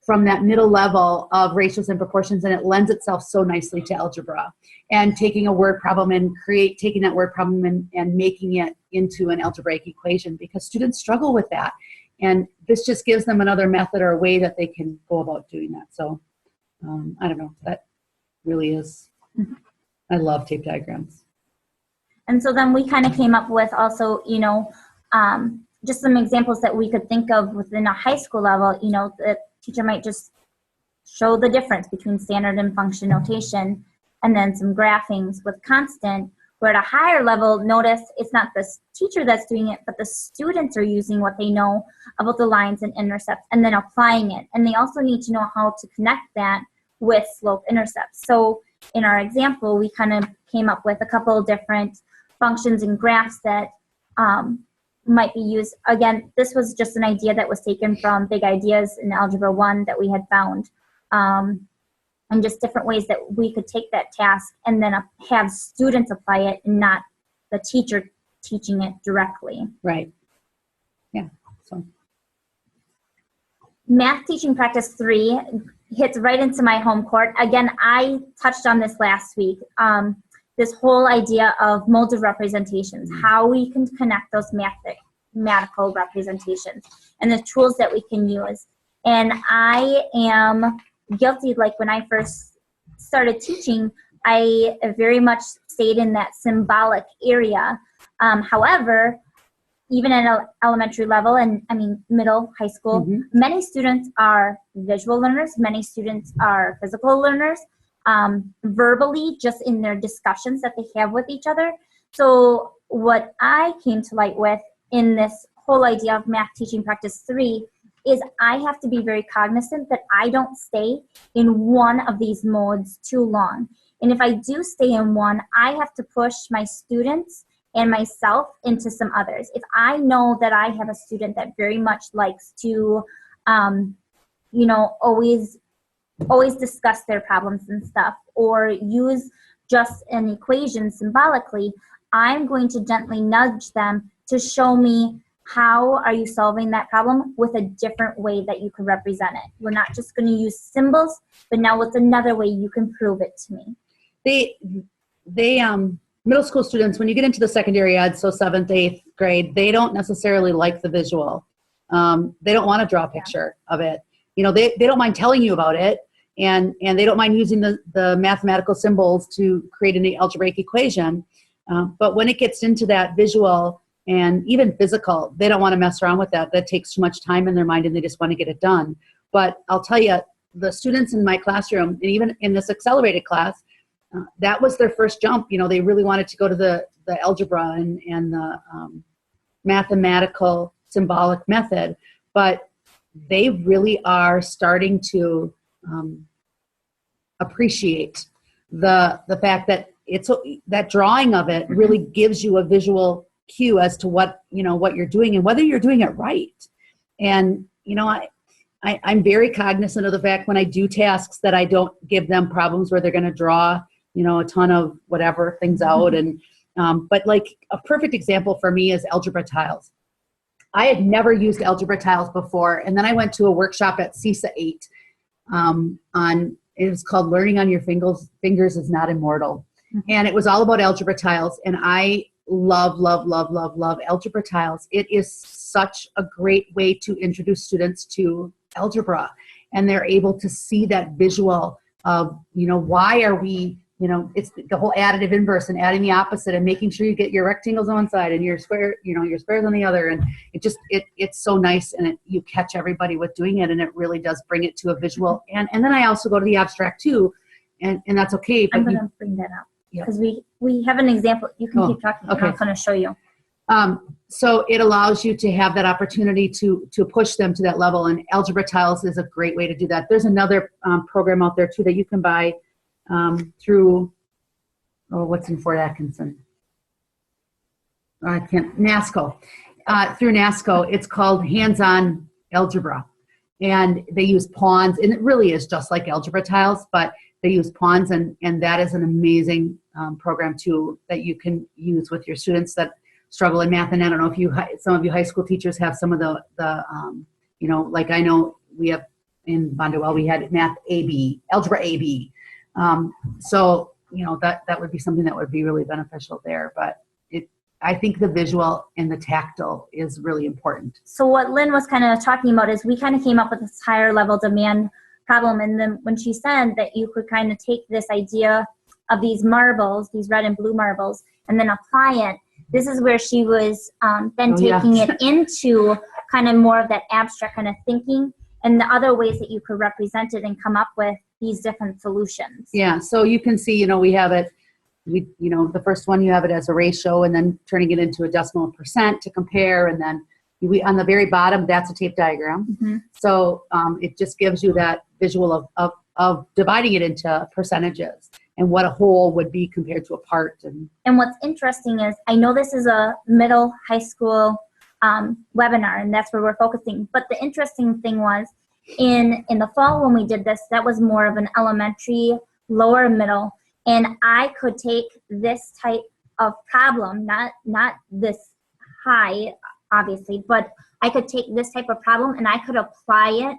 Speaker 3: from that middle level of ratios and proportions, and it lends itself so nicely to algebra. And taking a word problem and taking that word problem and making it into an algebraic equation, because students struggle with that. And this just gives them another method or a way that they can go about doing that. So I don't know, that really is, I love tape diagrams. And so then we kind of came up with also,
Speaker 1: just some examples that we could think of within a high school level, you know, the teacher might just show the difference between standard and function notation, and then some graphings with constant, where at a higher level, notice it's not the teacher that's doing it, but the students are using what they know about the lines and intercepts and then applying it. And they also need to know how to connect that with slope intercepts. So in our example, we kind of came up with a couple of different functions and graphs that might be used. Again, this was just an idea that was taken from Big Ideas in Algebra 1 that we had found. And just different ways that we could take that task and then have students apply it and not the teacher teaching it directly.
Speaker 3: Right. Yeah. So.
Speaker 1: Math teaching practice 3 hits right into my home court. Again, I touched on this last week. This whole idea of modes of representations, how we can connect those mathematical representations and the tools that we can use. And I am guilty, like when I first started teaching, I very much stayed in that symbolic area. However, even at elementary level and middle, high school, many students are visual learners, many students are physical learners, verbally, just in their discussions that they have with each other. So what I came to light with in this whole idea of math teaching practice 3 is I have to be very cognizant that I don't stay in one of these modes too long. And if I do stay in one, I have to push my students and myself into some others. If I know that I have a student that very much likes to, always discuss their problems and stuff, or use just an equation symbolically, I'm going to gently nudge them to show me how are you solving that problem with a different way that you can represent it. We're not just going to use symbols, but now what's another way you can prove it to me?
Speaker 3: Middle school students, when you get into the secondary ed, so 7th, 8th grade, they don't necessarily like the visual. They don't want to draw a picture of it. You know, they don't mind telling you about it, and they don't mind using the mathematical symbols to create an algebraic equation. But when it gets into that visual and even physical, they don't want to mess around with that. That takes too much time in their mind, and they just want to get it done. But I'll tell you, the students in my classroom, and even in this accelerated class, that was their first jump. You know, they really wanted to go to the algebra and the mathematical symbolic method, but they really are starting to appreciate the fact that that drawing of it really gives you a visual cue as to what you're doing and whether you're doing it right. And I'm very cognizant of the fact when I do tasks that I don't give them problems where they're going to draw a ton of whatever things out. And but like a perfect example for me is algebra tiles. I had never used algebra tiles before, and then I went to a workshop at CISA 8 it was called Learning on Your Fingers is Not Immortal. And it was all about algebra tiles, and I love algebra tiles. It is such a great way to introduce students to algebra, and they're able to see that visual of, why are we, it's the whole additive inverse and adding the opposite and making sure you get your rectangles on one side and your square, your squares on the other. And it's so nice, and you catch everybody with doing it, and it really does bring it to a visual. And then I also go to the abstract too, and that's okay. But
Speaker 1: I'm going to bring that up because we have an example. You can keep talking.
Speaker 3: Okay.
Speaker 1: I'm going to show you.
Speaker 3: So it allows you to have that opportunity to push them to that level, and algebra tiles is a great way to do that. There's another program out there too that you can buy through, what's in Fort Atkinson? NASCO. Through NASCO, it's called Hands-On Algebra, and they use pawns, and it really is just like algebra tiles, but they use pawns, and that is an amazing program too that you can use with your students that struggle in math. And I don't know if some of you high school teachers have some of the like I know we have in Bondwell, we had math AB, algebra AB. So that would be something that would be really beneficial there. But I think the visual and the tactile is really important.
Speaker 1: So what Lynn was kind of talking about is we kind of came up with this higher level demand problem. And then when she said that you could kind of take this idea of these marbles, these red and blue marbles, and then apply it, this is where she was then
Speaker 3: Oh, yeah.
Speaker 1: taking it into kind of more of that abstract kind of thinking and the other ways that you could represent it and come up with these different solutions.
Speaker 3: Yeah, so you can see, we have it, the first one you have it as a ratio and then turning it into a decimal percent to compare, and then on the very bottom, that's a tape diagram.
Speaker 1: Mhm.
Speaker 3: So it just gives you that visual of dividing it into percentages and what a whole would be compared to a part.
Speaker 1: And what's interesting is, I know this is a middle high school webinar, and that's where we're focusing. But the interesting thing was, in the fall when we did this, that was more of an elementary, lower middle, and I could take this type of problem, not this high, obviously, but I could take this type of problem and I could apply it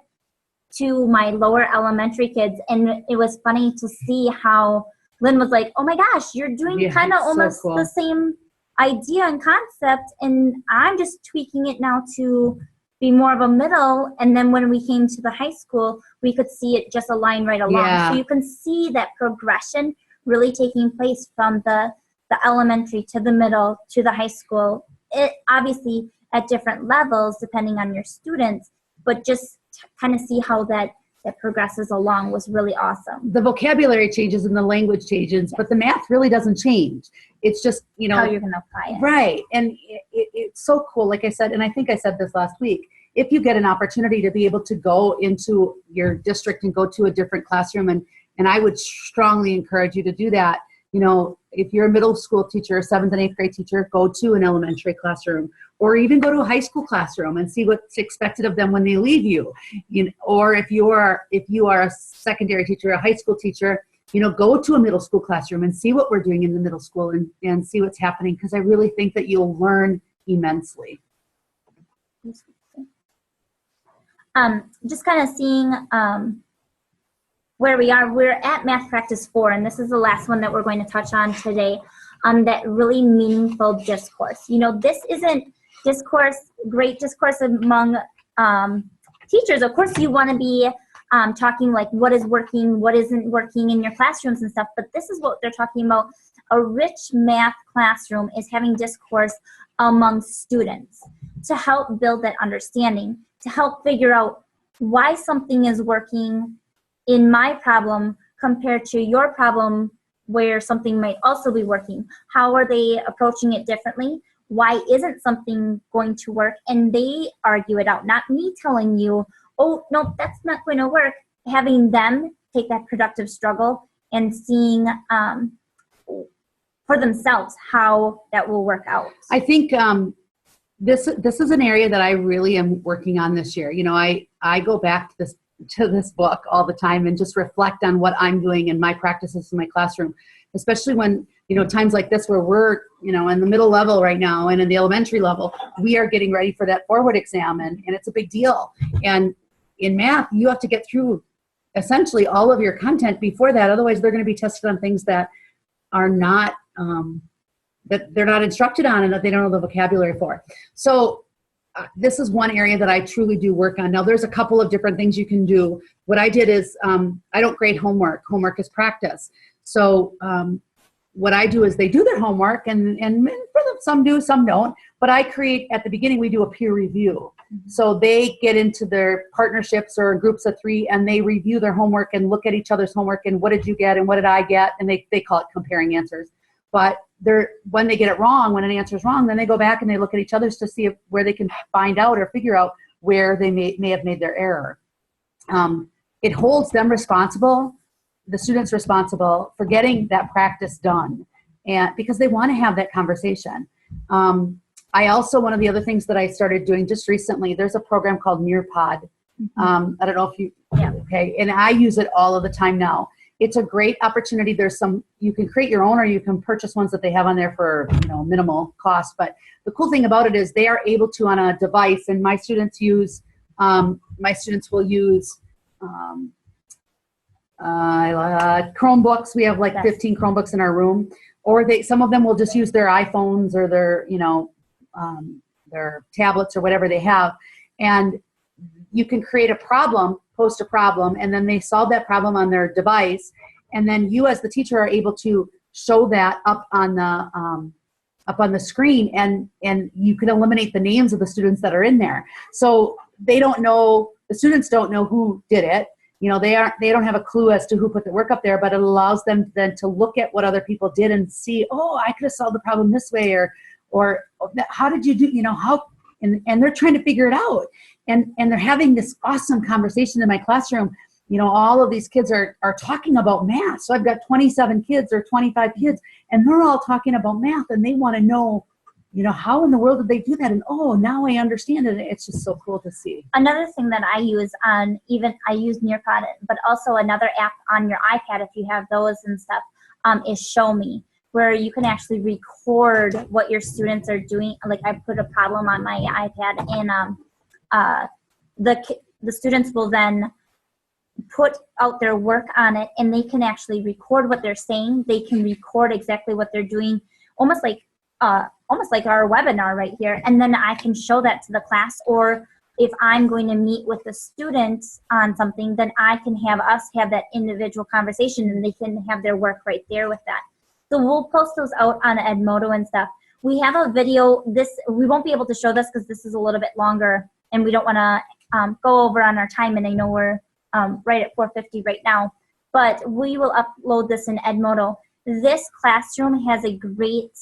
Speaker 1: to my lower elementary kids. And it was funny to see how Lynn was like, oh my gosh, you're doing
Speaker 3: Yeah,
Speaker 1: kind of
Speaker 3: so
Speaker 1: almost
Speaker 3: cool.
Speaker 1: the same idea and concept, and I'm just tweaking it now to be more of a middle. And then when we came to the high school, we could see it just align right along.
Speaker 3: Yeah.
Speaker 1: So you can see that progression really taking place from the elementary to the middle to the high school. It obviously at different levels depending on your students, but just kind of see how that progresses along was really awesome.
Speaker 3: The vocabulary changes and the language changes, but the math really doesn't change. It's just,
Speaker 1: How you're going to apply it.
Speaker 3: Right. And it's so cool. Like I said, and I think I said this last week, if you get an opportunity to be able to go into your district and go to a different classroom, and I would strongly encourage you to do that. If you're a middle school teacher, 7th and 8th grade teacher, go to an elementary classroom, or even go to a high school classroom and see what's expected of them when they leave you. Or if you are a secondary teacher, a high school teacher, go to a middle school classroom and see what we're doing in the middle school and see what's happening, because I really think that you'll learn immensely.
Speaker 1: Just kind of seeing where we are. We're at Math Practice 4, and this is the last one that we're going to touch on today, that really meaningful discourse. This isn't great discourse among teachers. Of course, you want to be talking like what is working, what isn't working in your classrooms and stuff, but this is what they're talking about. A rich math classroom is having discourse among students to help build that understanding, to help figure out why something is working in my problem compared to your problem where something might also be working. How are they approaching it differently? Why isn't something going to work? And they argue it out, not me telling you, oh, no, that's not going to work. Having them take that productive struggle and seeing for themselves how that will work out.
Speaker 3: I think this is an area that I really am working on this year. I go back to this book all the time and just reflect on what I'm doing in my practices in my classroom, especially when, times like this where we're, in the middle level right now and in the elementary level, we are getting ready for that forward exam, and it's a big deal. And in math, you have to get through essentially all of your content before that. Otherwise, they're going to be tested on things that are not, that they're not instructed on and that they don't know the vocabulary for. So this is one area that I truly do work on. Now, there's a couple of different things you can do. What I did is I don't grade homework. Homework is practice. So what I do is they do their homework, and for them, some do, some don't. But I create, at the beginning, we do a peer review. So they get into their partnerships or groups of 3, and they review their homework and look at each other's homework and what did you get and what did I get? And they call it comparing answers. But when they get it wrong, when an answer is wrong, then they go back and they look at each other's to see where they can find out or figure out where they may have made their error. It holds them responsible, the students responsible, for getting that practice done, and because they want to have that conversation. I also, one of the other things that I started doing just recently, there's a program called Nearpod. I don't know if you, okay, and I use it all of the time now. It's a great opportunity. There's you can create your own, or you can purchase ones that they have on there for minimal cost. But the cool thing about it is they are able to, on a device, and my students will use Chromebooks. We have like 15 Chromebooks in our room, or some of them will just use their iPhones or their tablets or whatever they have, and you can create a problem, post a problem, and then they solve that problem on their device, and then you as the teacher are able to show that up on up on the screen, and you can eliminate the names of the students that are in there. So they don't know, the students don't know who did it. You know, they don't have a clue as to who put the work up there, but it allows them then to look at what other people did and see, oh, I could have solved the problem this way, or how did you do, you know, how, and they're trying to figure it out. And they're having this awesome conversation in my classroom. You know, all of these kids are talking about math. So I've got 27 kids or 25 kids, and they're all talking about math, and they want to know, you know, how in the world did they do that? And oh, now I understand it. It's just so cool to see.
Speaker 1: Another thing that I use I use Nearpod, but also another app on your iPad, if you have those and stuff, is Show Me, where you can actually record what your students are doing. Like I put a problem on my iPad, and the students will then put out their work on it, and they can actually record what they're saying. They can record exactly what they're doing, almost like our webinar right here. And then I can show that to the class, or if I'm going to meet with the students on something, then I can have us have that individual conversation, and they can have their work right there with that. So we'll post those out on Edmodo and stuff. We have a video. We won't be able to show this because this is a little bit longer, and we don't want to go over on our time, and I know we're right at 4:50 right now, but we will upload this in Edmodo. This classroom has a great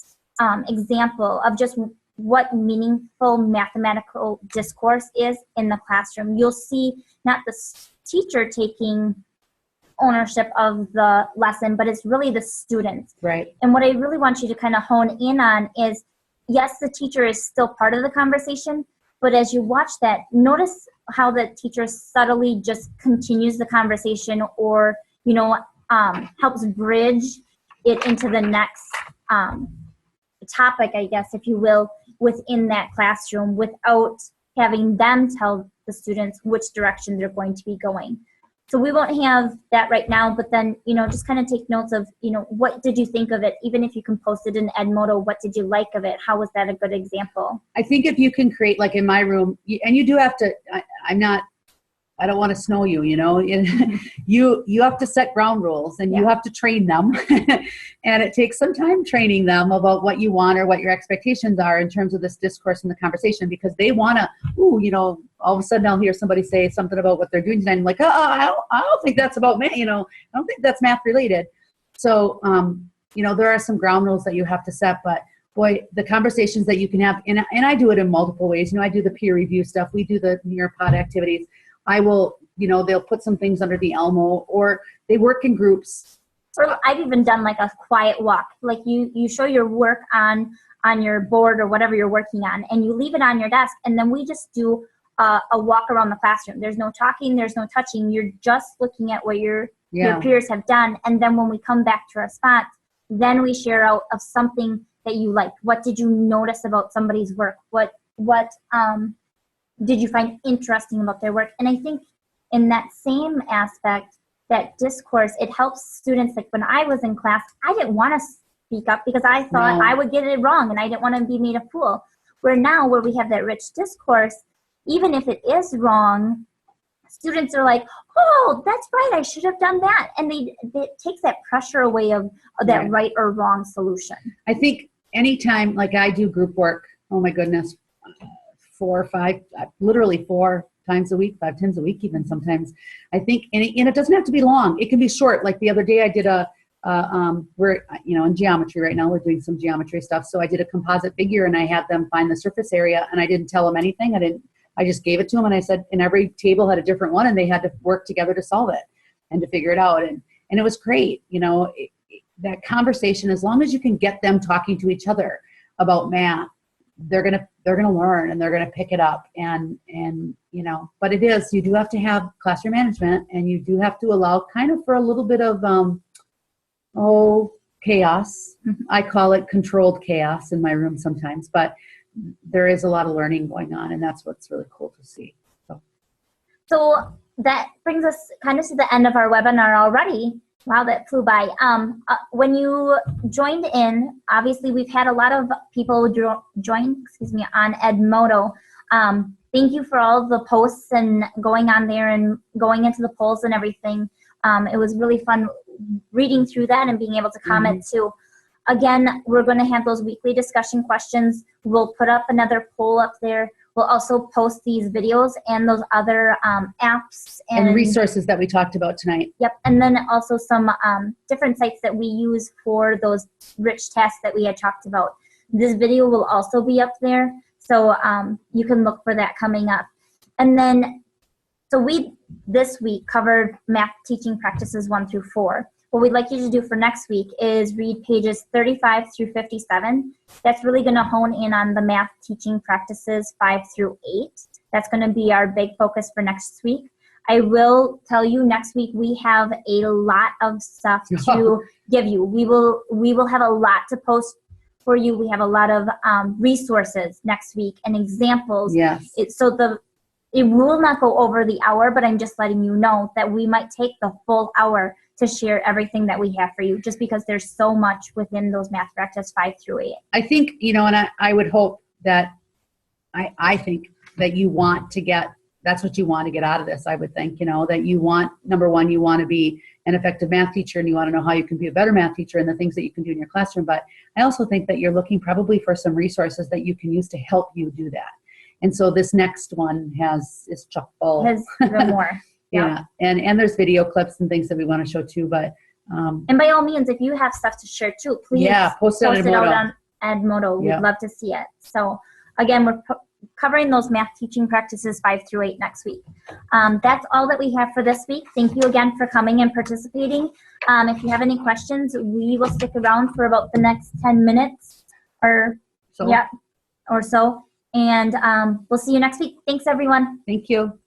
Speaker 1: example of just what meaningful mathematical discourse is in the classroom. You'll see not the teacher taking ownership of the lesson, but it's really the students.
Speaker 3: Right.
Speaker 1: And what I really want you to kind of hone in on is, yes, the teacher is still part of the conversation, but as you watch that, notice how the teacher subtly just continues the conversation, or, you know, helps bridge it into the next topic, I guess, if you will, within that classroom, without having them tell the students which direction they're going to be going. So we won't have that right now, but then, you know, just kind of take notes of, you know, what did you think of it? Even if you can post it in Edmodo, what did you like of it? How was that a good example?
Speaker 3: I think if you can create, like in my room, and you do have to, I don't want to snow you, you know, you have to set ground rules, and you have to train them. And it takes some time training them about what you want or what your expectations are in terms of this discourse and the conversation, because they want to, you know, all of a sudden I'll hear somebody say something about what they're doing tonight. I'm like, I don't think that's about math, you know, I don't think that's math related. So, you know, there are some ground rules that you have to set, but boy, the conversations that you can have, and I do it in multiple ways. You know, I do the peer review stuff. We do the Nearpod activities. I will, you know, they'll put some things under the Elmo, or they work in groups.
Speaker 1: Or I've even done like a quiet walk. Like you show your work on your board or whatever you're working on, and you leave it on your desk, and then we just do a walk around the classroom. There's no talking, there's no touching. You're just looking at what your peers have done, and then when we come back to our spots, then we share out of something that you liked. What did you notice about somebody's work? What did you find interesting about their work? And I think in that same aspect, that discourse, it helps students. Like when I was in class, I didn't want to speak up because I thought I would get it wrong, and I didn't want to be made a fool. Where now, where we have that rich discourse, even if it is wrong, students are like, oh, that's right, I should have done that. And it takes that pressure away of that right or wrong solution. I
Speaker 3: think anytime, like I do group work, oh my goodness, 4 or 5, literally 4 times a week, 5 times a week even sometimes. I think, and it doesn't have to be long. It can be short. Like the other day I did we're, you know, in geometry right now, we're doing some geometry stuff. So I did a composite figure, and I had them find the surface area, and I didn't tell them anything. I just gave it to them, and I said, and every table had a different one, and they had to work together to solve it and to figure it out. And it was great. You know, that conversation, as long as you can get them talking to each other about math, they're gonna learn, and they're gonna pick it up, and you know, but you do have to have classroom management, and you do have to allow kind of for a little bit of chaos. I call it controlled chaos in my room sometimes, but there is a lot of learning going on, and that's what's really cool to see.
Speaker 1: So that brings us kind of to the end of our webinar already. Wow, that flew by. When you joined in, obviously we've had a lot of people join on Edmodo. Thank you for all the posts and going on there and going into the polls and everything. It was really fun reading through that and being able to comment too. again, we're going to have those weekly discussion questions. We'll put up another poll up there. We'll also post these videos and those other apps
Speaker 3: And resources that we talked about tonight.
Speaker 1: Yep, and then also some different sites that we use for those rich tasks that we had talked about. This video will also be up there, so you can look for that coming up. And then, so we this week covered math teaching practices 1 through 4. What we'd like you to do for next week is read pages 35 through 57. That's really going to hone in on the math teaching practices 5 through 8. That's going to be our big focus for next week. I will tell you next week we have a lot of stuff to give you. We will have a lot to post for you. We have a lot of resources next week and examples.
Speaker 3: Yes.
Speaker 1: It will not go over the hour, but I'm just letting you know that we might take the full hour to share everything that we have for you, just because there's so much within those math practice 5 through 8.
Speaker 3: I think, and I would hope that, I think that you want to get, that's what you want to get out of this, I would think, that you want, number one, you want to be an effective math teacher and you want to know how you can be a better math teacher and the things that you can do in your classroom. But I also think that you're looking probably for some resources that you can use to help you do that. And so this next one is chock full.
Speaker 1: Has even more.
Speaker 3: Yeah, and there's video clips and things that we want to show too, but
Speaker 1: and by all means, if you have stuff to share too, please
Speaker 3: post it
Speaker 1: out on Edmodo. We'd love to see it. So again, we're covering those math teaching practices 5 through 8 next week. That's all that we have for this week. Thank you again for coming and participating. If you have any questions, we will stick around for about the next 10 minutes or so. And we'll see you next week. Thanks, everyone.
Speaker 3: Thank you.